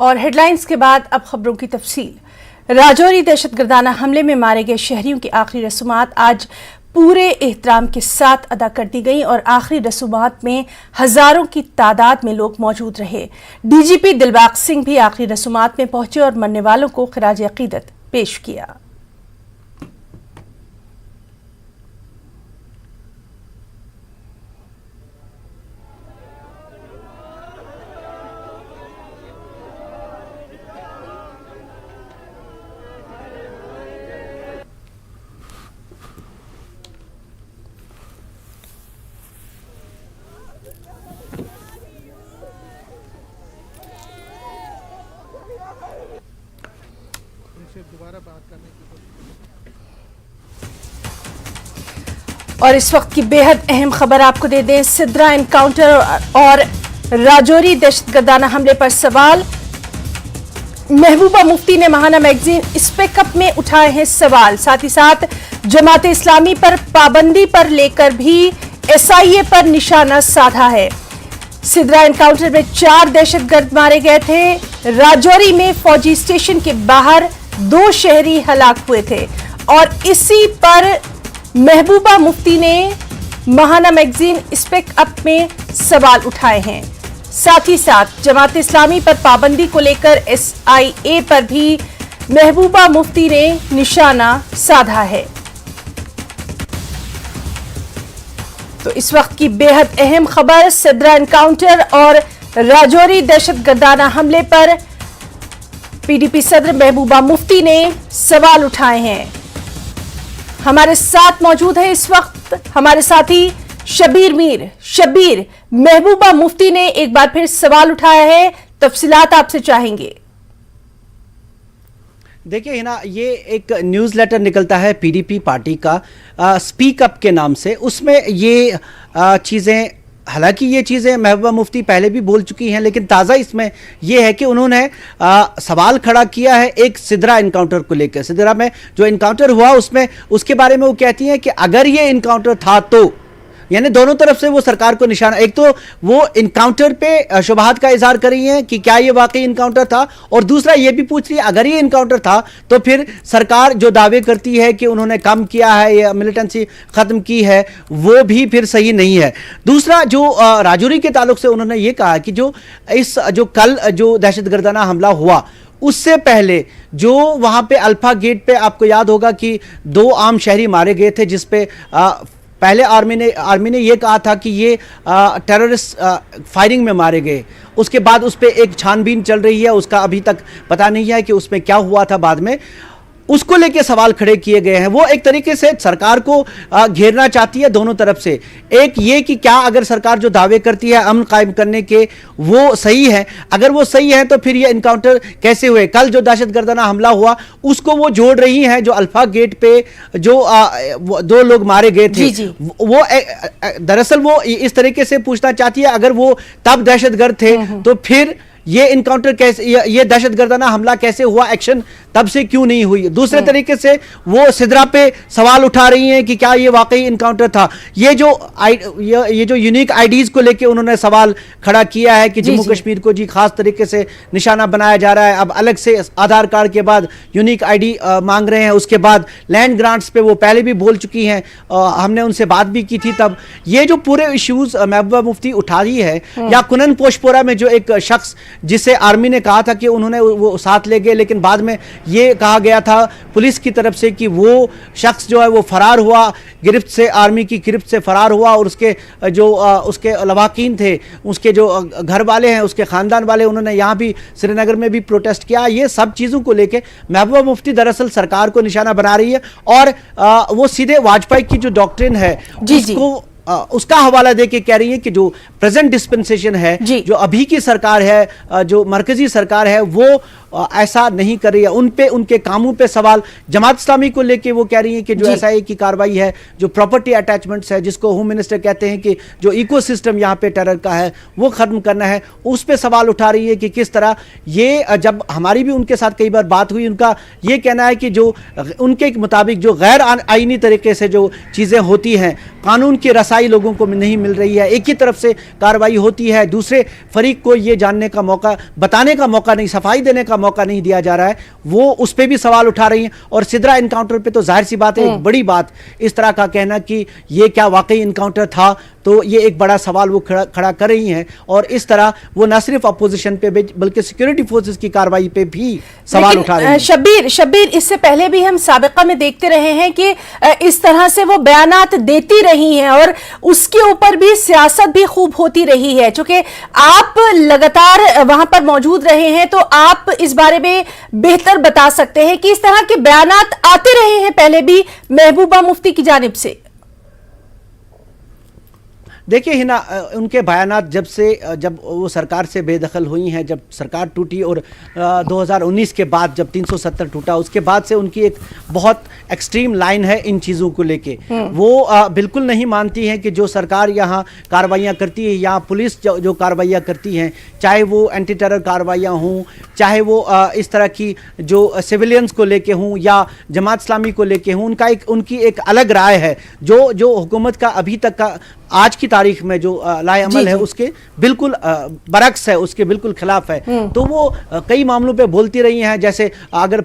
और हेडलाइंस के बाद अब खबरों की तफसील। राजौरी दहशतगर्दाना हमले में मारे गए शहरियों की आखिरी रसूमात आज पूरे एहतराम के साथ अदा कर दी गई और आखिरी रसूमात में हजारों की तादाद में लोग मौजूद रहे। डीजीपी दिलबाग सिंह भी आखिरी रसूमात में पहुंचे और मरने वालों को खिराज अकीदत पेश किया। दोबारा बात करने की और इस वक्त की बेहद अहम खबर आपको दे दें। सिद्रा एनकाउंटर और राजौरी दहशतगर्दाना हमले पर सवाल। महबूबा मुफ्ती ने महाना मैगजीन स्पीकअप में उठाए हैं सवाल। साथ ही साथ जमात इस्लामी पर पाबंदी पर लेकर भी एसआईए पर निशाना साधा है। सिद्रा एनकाउंटर में 4 दहशतगर्द मारे गए थे। राजौरी में फौजी स्टेशन के बाहर 2 शहरी हलाक हुए थे और इसी पर महबूबा मुफ्ती ने महाना मैगजीन स्पीकअप में सवाल उठाए हैं। साथ ही साथ जमात इस्लामी पर पाबंदी को लेकर एसआईए पर भी महबूबा मुफ्ती ने निशाना साधा है। तो इस वक्त की बेहद अहम खबर, सिद्रा एनकाउंटर और राजौरी दहशतगर्दाना हमले पर पीडीपी सदर महबूबा मुफ्ती ने सवाल उठाए हैं। हमारे साथ मौजूद है इस वक्त हमारे साथी शबीर मीर। शबीर, महबूबा मुफ्ती ने एक बार फिर सवाल उठाया है, तफसीलात आपसे चाहेंगे। देखिए हिना, ये एक न्यूज़ लेटर निकलता है पीडीपी पार्टी का स्पीक अप के नाम से। उसमें ये चीज़ें, हालांकि ये चीज़ें महबूबा मुफ्ती पहले भी बोल चुकी हैं, लेकिन ताज़ा इसमें यह है कि उन्होंने सवाल खड़ा किया है एक सिद्रा इनकाउंटर को लेकर। सिद्रा में जो इनकाउंटर हुआ उसमें उसके बारे में वो कहती हैं कि अगर ये इनकाउंटर था तो, यानी दोनों तरफ से वो सरकार को निशाना, एक तो वो इनकाउंटर पे शुबहात का इजहार कर रही हैं कि क्या ये वाकई इनकाउंटर था, और दूसरा ये भी पूछ रही है अगर ये इनकाउंटर था तो फिर सरकार जो दावे करती है कि उन्होंने कम किया है या मिलिटेंसी ख़त्म की है वो भी फिर सही नहीं है। दूसरा जो राजौरी के ताल्लुक से उन्होंने ये कहा कि जो कल जो दहशतगर्दाना हमला हुआ उससे पहले जो वहाँ पे अल्फा गेट पे, आपको याद होगा कि 2 आम शहरी मारे गए थे, जिसपे पहले आर्मी ने यह कहा था कि ये टेररिस्ट फायरिंग में मारे गए। उसके बाद उस पर एक छानबीन चल रही है, उसका अभी तक पता नहीं है कि उसमें क्या हुआ था बाद में। उसको लेके सवाल खड़े किए गए हैं। वो एक तरीके से सरकार को घेरना चाहती है दोनों तरफ से। एक ये कि क्या अगर सरकार जो दावे करती है अमन कायम करने के वो सही है, अगर वो सही है तो फिर ये इनकाउंटर कैसे हुए। कल जो दहशतगर्दाना हमला हुआ उसको वो जोड़ रही हैं, जो अल्फा गेट पे जो 2 लोग मारे गए थे, वो दरअसल वो इस तरीके से पूछना चाहती है अगर वो तब दहशतगर्द थे तो फिर ये इनकाउंटर कैसे, ये दहशतगर्दाना हमला कैसे हुआ, एक्शन तब से क्यों नहीं हुई। दूसरे तरीके से वो सिद्रा पे सवाल उठा रही हैं कि क्या ये वाकई इनकाउंटर था। ये जो यूनिक आईडीज को लेके उन्होंने सवाल खड़ा किया है कि जम्मू कश्मीर को जी खास तरीके से निशाना बनाया जा रहा है। अब अलग से आधार कार्ड के बाद यूनिक आईडी मांग रहे हैं। उसके बाद लैंड ग्रांट्स पे वो पहले भी बोल चुकी हैं, हमने उनसे बात भी की थी तब। ये जो पूरे इश्यूज महबूबा मुफ्ती उठा रही है, या कुनन पोशपोरा में जो एक शख्स जिसे आर्मी ने कहा था कि उन्होंने वो साथ ले गए, लेकिन बाद में ये कहा गया था पुलिस की तरफ से कि वो शख्स जो है वो फरार हुआ, गिरफ्त से, आर्मी की गिरफ्त से फरार हुआ, और उसके जो उसके लवाकीन थे, उसके जो घर वाले हैं, उसके ख़ानदान वाले, उन्होंने यहाँ भी श्रीनगर में भी प्रोटेस्ट किया। ये सब चीज़ों को लेके महबूबा मुफ्ती दरअसल सरकार को निशाना बना रही है और वो सीधे वाजपेयी की जो डॉक्ट्रिन है उसका हवाला देके कह रही है कि जो प्रेजेंट डिस्पेंसेशन है, जो अभी की सरकार है, जो मरकजी सरकार है, वो ऐसा नहीं कर रही है। उन पे, उनके कामों पे सवाल, जमात इस्लामी को लेके वो कह रही है कि जो एसआईए की कार्रवाई है, जो प्रॉपर्टी अटैचमेंट्स है, जिसको होम मिनिस्टर कहते हैं कि जो इकोसिस्टम यहाँ पे टेरर का है वो खत्म करना है, उस पे सवाल उठा रही है कि किस तरह ये, जब हमारी भी उनके साथ कई बार बात हुई, उनका ये कहना है कि जो उनके मुताबिक जो गैर आईनी तरीके से जो चीज़ें होती हैं, कानून की रसाई लोगों को नहीं मिल रही है, एक ही तरफ से कार्रवाई होती है, दूसरे फरीक को ये जानने का मौका, बताने का मौका नहीं, सफाई देने का मौका नहीं दिया जा रहा है, वो उस पर भी सवाल उठा रही हैं। और सिद्रा इनकाउंटर पे तो जाहिर सी बात है, एक बड़ी बात इस तरह का कहना कि ये क्या वाकई इनकाउंटर था, तो ये एक बड़ा सवाल वो खड़ा कर रही हैं। और इस तरह वो न सिर्फ अपोजिशन पे बल्कि सिक्योरिटी फोर्सेस की कार्रवाई पे भी सवाल उठा रही हैं। शब्बीर, इससे पहले भी हम साबिका में देखते रहे हैं कि इस तरह से वो बयानात देती रही हैं और उसके ऊपर भी सियासत भी खूब होती रही है। चूंकि आप लगातार वहां पर मौजूद रहे हैं तो आप इस बारे में बेहतर बता सकते हैं कि इस तरह के बयानात आते रहे हैं पहले भी महबूबा मुफ्ती की जानिब से। देखिए हिना, उनके बयानात जब वो सरकार से बेदखल हुई हैं, जब सरकार टूटी और 2019 के बाद जब 370 टूटा, उसके बाद से उनकी एक बहुत एक्सट्रीम लाइन है इन चीज़ों को लेके। वो बिल्कुल नहीं मानती हैं कि जो सरकार यहाँ कार्रवाइयाँ करती है, यहाँ पुलिस जो कार्रवाइयाँ करती हैं, चाहे वो एंटी टेरर कार्रवाइयाँ हों, चाहे वो इस तरह की जो सिविलियंस को लेके हों या जमात इस्लामी को लेके हों, उनकी एक अलग राय है जो हुकूमत का अभी तक का आज की तारीख में जो लाएअमल है उसके बिल्कुल बरक्स है, उसके बिल्कुल खिलाफ है। तो वो कई मामलों पे बोलती रही हैं, जैसे अगर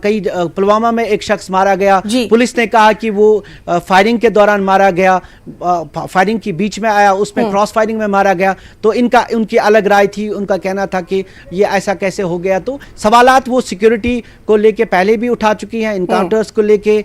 कई पुलवामा में एक शख्स मारा गया, पुलिस ने कहा कि वो फायरिंग के दौरान मारा गया, फायरिंग की बीच में आया, उसमें क्रॉस फायरिंग में मारा गया, तो उनकी अलग राय थी। उनका कहना था कि ये ऐसा कैसे हो गया। तो सवालात वो सिक्योरिटी को लेके पहले भी उठा चुकी हैं, इनकाउंटर्स को लेके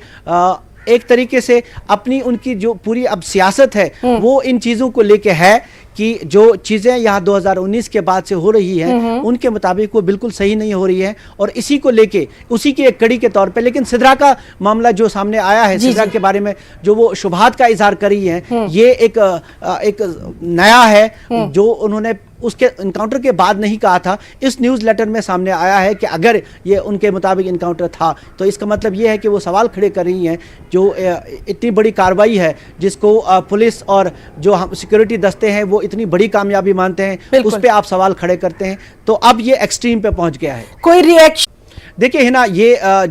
एक तरीके से अपनी उनकी जो पूरी अब सियासत है वो इन चीज़ों को लेके है कि जो चीज़ें यहाँ 2019 के बाद से हो रही हैं उनके मुताबिक वो बिल्कुल सही नहीं हो रही है। और इसी को लेके उसी की एक कड़ी के तौर पे, लेकिन सिद्रा का मामला जो सामने आया है, सिद्रा के बारे में जो वो शुबहात का इजहार कर रही हैं, ये एक नया है जो उन्होंने उसके इनकाउंटर के बाद नहीं कहा था। इस न्यूज़ लेटर में सामने आया है कि अगर ये उनके मुताबिक इनकाउंटर था तो इसका मतलब ये है कि वो सवाल खड़े कर रही हैं जो इतनी बड़ी कार्रवाई है जिसको पुलिस और जो सिक्योरिटी दस्ते हैं वो इतनी बड़ी कामयाबी मानते हैं, उस पर आप सवाल खड़े करते हैं। तो अब ये एक्सट्रीम पे पहुंच गया है। कोई रिएक्शन? देखिए हिना, ये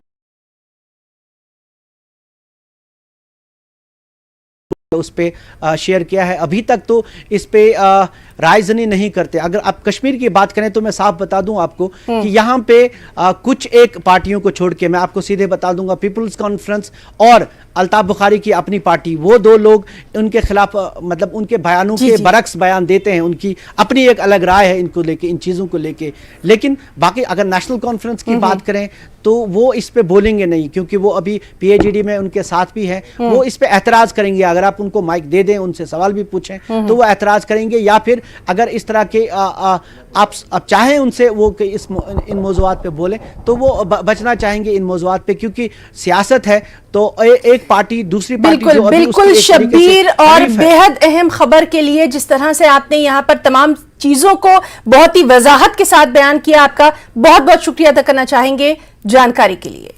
उस पे शेयर किया है, अभी तक तो इस पे रायजनी नहीं करते। अगर आप कश्मीर की बात करें तो मैं साफ बता दूं आपको कि यहाँ पे कुछ एक पार्टियों को छोड़ के, मैं आपको सीधे बता दूंगा, पीपल्स कॉन्फ्रेंस और अल्ताफ बुखारी की अपनी पार्टी, वो दो लोग उनके खिलाफ मतलब उनके बयानों के बरक्स बयान देते हैं, उनकी अपनी एक अलग राय है इनको लेके, इन चीज़ों को लेके। लेकिन बाकी अगर नेशनल कॉन्फ्रेंस की बात करें तो वो इस पे बोलेंगे नहीं, क्योंकि वो अभी PAGD में उनके साथ भी हैं, वो इस पे एतराज़ करेंगे। अगर आप उनको माइक दे दें, उनसे सवाल भी पूछें तो वो एतराज़ करेंगे, या फिर अगर इस तरह के आप चाहें उनसे वो कि इन मौज़ूआत पे बोलें तो वो बचना चाहेंगे इन मौज़ूआत पे, क्योंकि सियासत है तो एक पार्टी दूसरी पार्टी जो बिल्कुल शब्बीर, और बेहद अहम खबर के लिए जिस तरह से आपने यहाँ पर तमाम चीजों को बहुत ही वजाहत के साथ बयान किया, आपका बहुत बहुत शुक्रिया अदा करना चाहेंगे जानकारी के लिए।